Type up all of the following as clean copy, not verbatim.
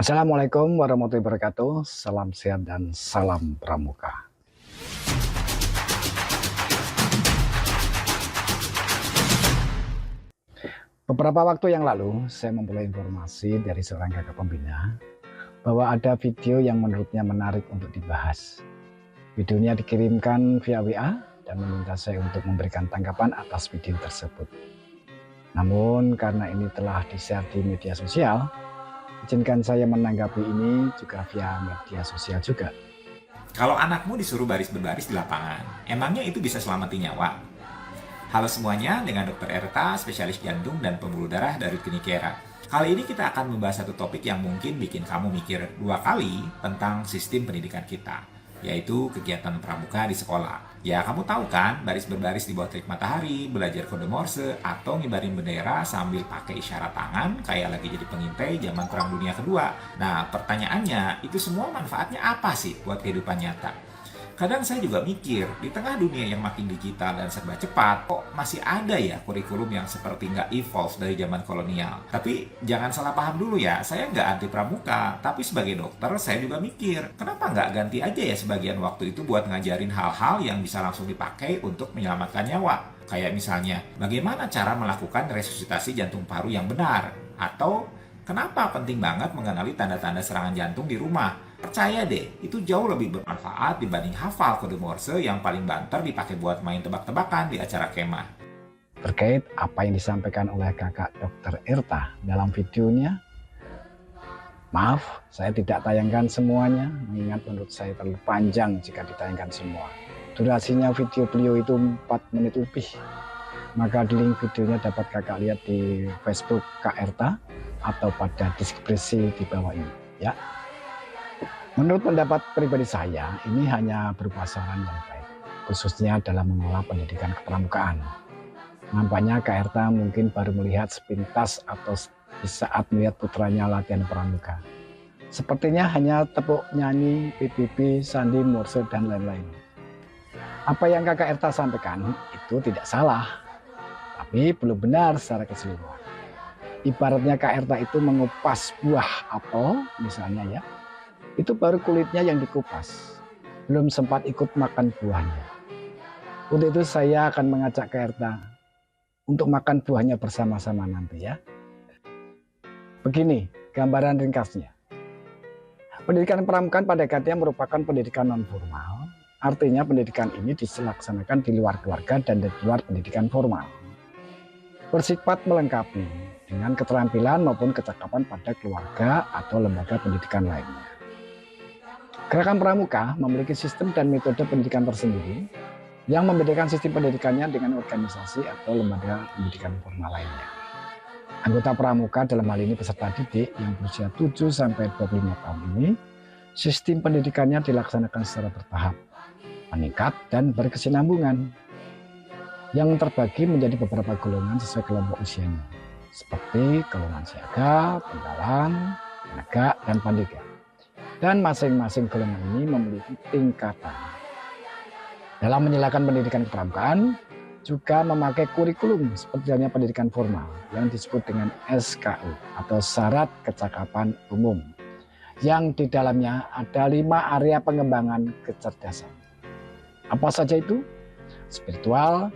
Assalamualaikum warahmatullahi wabarakatuh. Salam sehat dan salam pramuka. Beberapa waktu yang lalu, saya memperoleh informasi dari seorang kakak pembina bahwa ada video yang menurutnya menarik untuk dibahas. Videonya dikirimkan via WA dan meminta saya untuk memberikan tanggapan atas video tersebut. Namun karena ini telah di-share di media sosial, izinkan saya menanggapi ini juga via media sosial juga. Kalau anakmu disuruh baris berbaris di lapangan, emangnya itu bisa selamatin nyawa? Halo semuanya, dengan Dr. Erta, spesialis jantung dan pembuluh darah dari Klinik Kera. Kali ini kita akan membahas satu topik yang mungkin bikin kamu mikir dua kali tentang sistem pendidikan kita, yaitu kegiatan pramuka di sekolah. Ya, kamu tahu kan, baris berbaris di bawah terik matahari, belajar kode Morse, atau ngibarin bendera sambil pakai isyarat tangan kayak lagi jadi pengintai zaman Perang Dunia Kedua. Nah, pertanyaannya, itu semua manfaatnya apa sih buat kehidupan nyata? Kadang saya juga mikir, di tengah dunia yang makin digital dan serba cepat, kok masih ada ya kurikulum yang seperti nggak evolve dari zaman kolonial. Tapi jangan salah paham dulu ya, saya nggak anti pramuka, tapi sebagai dokter saya juga mikir, kenapa nggak ganti aja ya sebagian waktu itu buat ngajarin hal-hal yang bisa langsung dipakai untuk menyelamatkan nyawa. Kayak misalnya, bagaimana cara melakukan resusitasi jantung paru yang benar? Atau, kenapa penting banget mengenali tanda-tanda serangan jantung di rumah? Percaya deh, itu jauh lebih bermanfaat dibanding hafal kode Morse yang paling banter dipakai buat main tebak-tebakan di acara kemah. Terkait apa yang disampaikan oleh kakak Dr. Erta dalam videonya, maaf, saya tidak tayangkan semuanya, mengingat menurut saya terlalu panjang jika ditayangkan semua. Durasinya video beliau itu 4 menit lebih. Maka di link videonya dapat kakak lihat di Facebook Kak Erta atau pada deskripsi di bawah ini, ya. Menurut pendapat pribadi saya, ini hanya berupa saran yang baik, khususnya dalam mengelola pendidikan kepramukaan. Nampaknya Kak Erta mungkin baru melihat sepintas atau di saat melihat putranya latihan pramuka. Sepertinya hanya tepuk nyanyi, PBB, sandi, morse, dan lain-lain. Apa yang Kakak Erta sampaikan itu tidak salah, tapi belum benar secara keseluruhan. Ibaratnya Kak Erta itu mengupas buah apel misalnya ya, itu baru kulitnya yang dikupas, belum sempat ikut makan buahnya. Untuk itu saya akan mengajak Kak Erta untuk makan buahnya bersama-sama nanti ya. Begini gambaran ringkasnya. Pendidikan pramukaan pada hakikatnya merupakan pendidikan non formal. Artinya pendidikan ini dilaksanakan di luar keluarga dan di luar pendidikan formal. Bersifat melengkapi dengan keterampilan maupun kecakapan pada keluarga atau lembaga pendidikan lainnya. Gerakan Pramuka memiliki sistem dan metode pendidikan tersendiri yang membedakan sistem pendidikannya dengan organisasi atau lembaga pendidikan formal lainnya. Anggota Pramuka dalam hal ini peserta didik yang berusia 7-25 tahun ini, sistem pendidikannya dilaksanakan secara bertahap, meningkat dan berkesinambungan, yang terbagi menjadi beberapa golongan sesuai kelompok usianya, seperti golongan siaga, penggalang, tenaga, dan pandega. Dan masing-masing golongan ini memiliki tingkatan. Dalam menyelakkan pendidikan kepramukaan, juga memakai kurikulum seperti halnya pendidikan formal yang disebut dengan SKU atau Syarat Kecakapan Umum, yang di dalamnya ada 5 area pengembangan kecerdasan. Apa saja itu? Spiritual,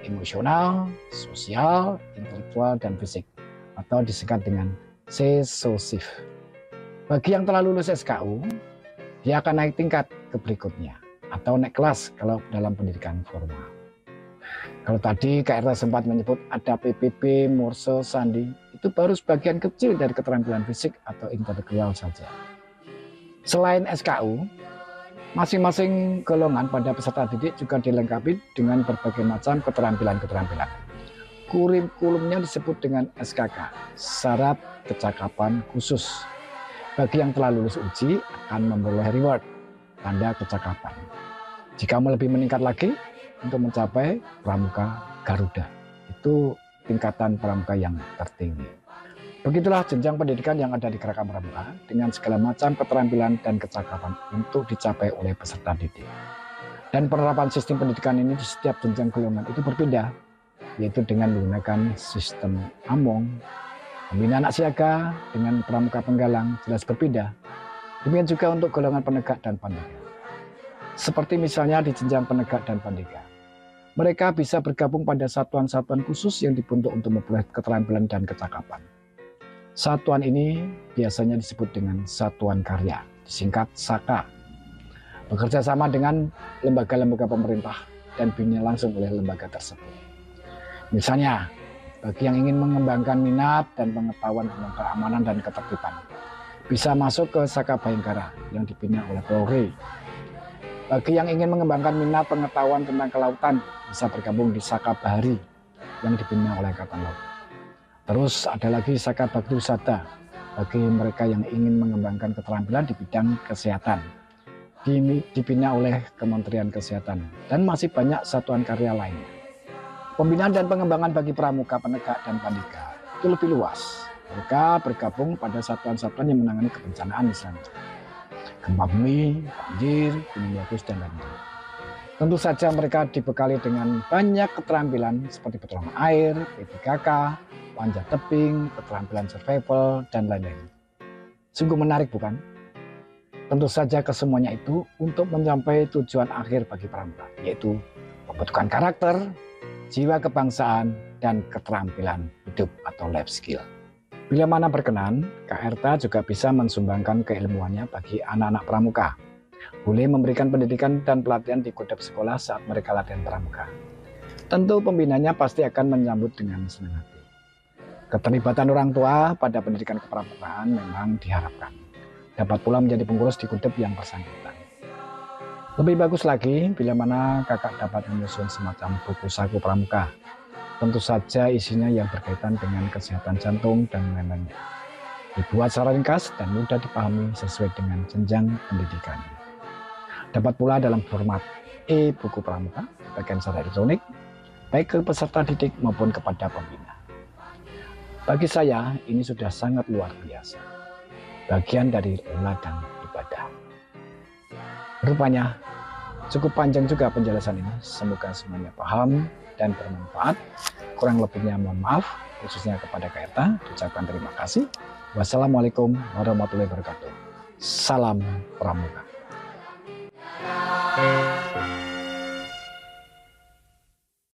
emosional, sosial, intelektual, dan fisik, atau disingkat dengan SESOSIF. Bagi yang telah lulus SKU, dia akan naik tingkat ke berikutnya atau naik kelas kalau dalam pendidikan formal. Kalau tadi Kak Erta sempat menyebut ada PBB, Morse, Sandi, itu baru sebagian kecil dari keterampilan fisik atau intelektual saja. Selain SKU, masing-masing golongan pada peserta didik juga dilengkapi dengan berbagai macam keterampilan-keterampilan. Kurikulumnya disebut dengan SKK, Syarat Kecakapan Khusus. Bagi yang telah lulus uji akan memperoleh reward, tanda kecakapan. Jika mau lebih meningkat lagi untuk mencapai Pramuka Garuda, itu tingkatan pramuka yang tertinggi. Begitulah jenjang pendidikan yang ada di Gerakan Pramuka dengan segala macam keterampilan dan kecakapan untuk dicapai oleh peserta didik. Dan penerapan sistem pendidikan ini di setiap jenjang golongan itu berbeda, yaitu dengan menggunakan sistem Among, Pembina anak siaga dengan pramuka penggalang jelas berbeda. Demikian juga untuk golongan penegak dan pandega. Seperti misalnya di jenjang penegak dan pandega. Mereka bisa bergabung pada satuan-satuan khusus yang dibentuk untuk memperoleh keterampilan dan kecakapan. Satuan ini biasanya disebut dengan satuan karya, disingkat SAKA. Bekerja sama dengan lembaga-lembaga pemerintah dan dibina langsung oleh lembaga tersebut. Misalnya, bagi yang ingin mengembangkan minat dan pengetahuan tentang keamanan dan ketertiban, bisa masuk ke SAKA Bayangkara yang dibina oleh Polri. Bagi yang ingin mengembangkan minat pengetahuan tentang kelautan, bisa bergabung di SAKA Bahari yang dibina oleh Angkatan Laut. Terus ada lagi SAKA Bakti Wisata bagi mereka yang ingin mengembangkan keterampilan di bidang kesehatan, dibina oleh Kementerian Kesehatan, dan masih banyak satuan karya lainnya. Pembinaan dan pengembangan bagi pramuka, penegak, dan pandega itu lebih luas. Mereka bergabung pada satuan-satuan yang menangani kebencanaan misalnya gempa bumi, banjir, gunung meletus, dan lain-lain. Tentu saja mereka dibekali dengan banyak keterampilan seperti pertolongan air, P3K, panjat tebing, keterampilan survival, dan lain-lain. Sungguh menarik bukan? Tentu saja kesemuanya itu untuk mencapai tujuan akhir bagi pramuka, yaitu pembentukan karakter, jiwa kebangsaan, dan keterampilan hidup atau life skill. Bila mana berkenan, Kak Erta juga bisa mensumbangkan keilmuannya bagi anak-anak pramuka. Boleh memberikan pendidikan dan pelatihan di kodap sekolah saat mereka latihan pramuka. Tentu pembinanya pasti akan menyambut dengan senang hati. Keterlibatan orang tua pada pendidikan kepramukaan memang diharapkan. Dapat pula menjadi pengurus di kodap yang bersangkutan. Lebih bagus lagi bila mana kakak dapat menyusun semacam buku saku pramuka. Tentu saja isinya yang berkaitan dengan kesehatan jantung dan lain-lain. Dibuat secara ringkas dan mudah dipahami sesuai dengan jenjang pendidikan. Dapat pula dalam format e-buku pramuka, bagian secara elektronik, baik ke peserta didik maupun kepada pembina. Bagi saya, ini sudah sangat luar biasa. Bagian dari ladang ibadah. Rupanya, cukup panjang juga penjelasan ini. Semoga semuanya paham dan bermanfaat. Kurang lebihnya mohon maaf, khususnya kepada Kak Erta. Ucapkan terima kasih. Wassalamualaikum warahmatullahi wabarakatuh. Salam Pramuka.